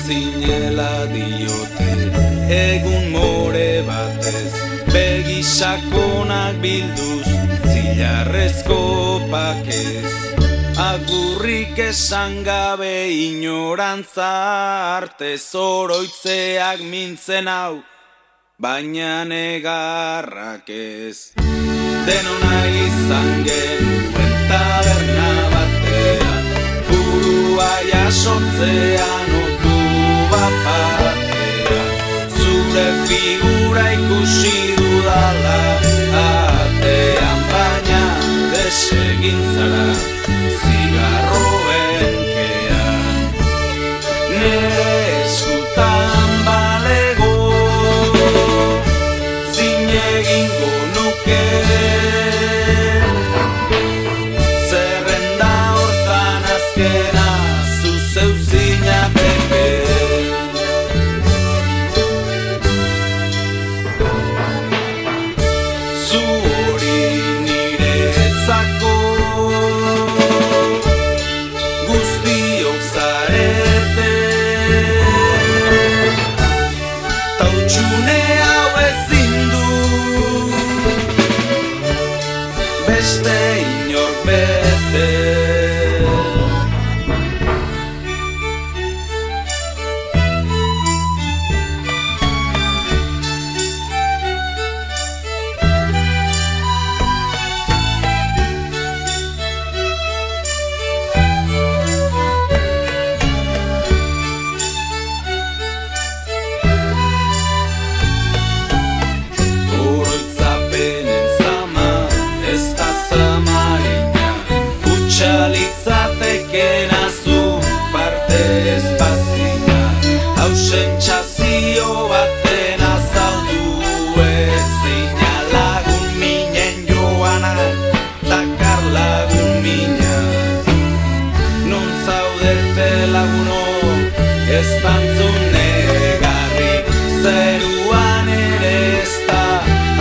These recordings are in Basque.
zinela diote, egun more batez, begisakonak bilduz, zilarrezko pakez. Agurrik esan gabe inorantza arte zoroitzeak mintzen hau, baina negarrak ez. Denona izan genuen taberna batean, burua jasotzean otu bat batean, zure figura ikusi dudala atean, baina desegin zara zigarroen kean. Nere eskutan balego, zin egingo nuke, zerrenda hortan azkena zu zeu zinateke. Zu hori niretzako guztiok zarete, ta hutsune hau ezin du beste inor bete. Oroitzapenen zama ez da zamarina, litzateken azun parte ez bazina, ausentzazio baten azaldu ezina, lagun minen joanak, dakar lagun mina. Non zaudete lagunok, ez dantzun negarri, zeruan ere ez da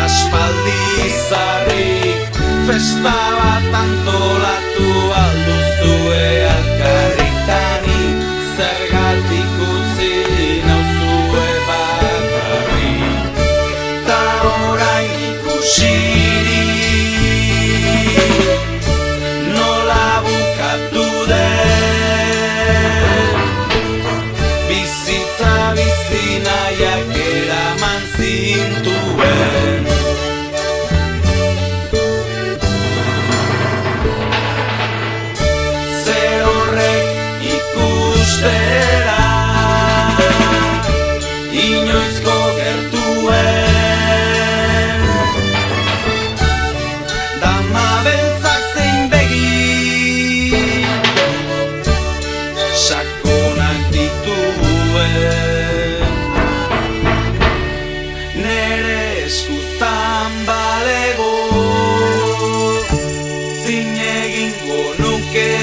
aspaldi zarrik, festa bat antolatu alduzue alkarritanik, zergatik utzi nauzue bakarrik, ta orain ikusirik nola bukatu den, bizitza bizinaiak eraman zintuen. Zer horrek ikustera inoizko gertuen, dama beltzak zein begi sakonak dituen. Nere eskutan balego, zin egingo nuke,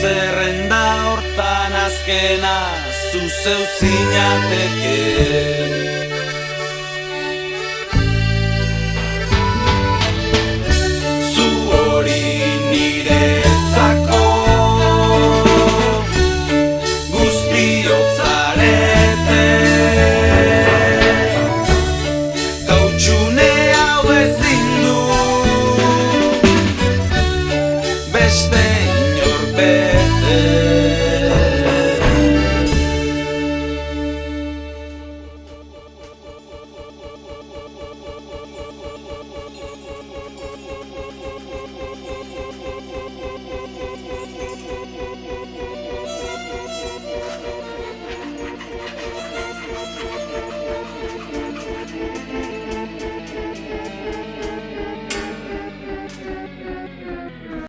zerrenda hortan azkena zu zeu zinateke.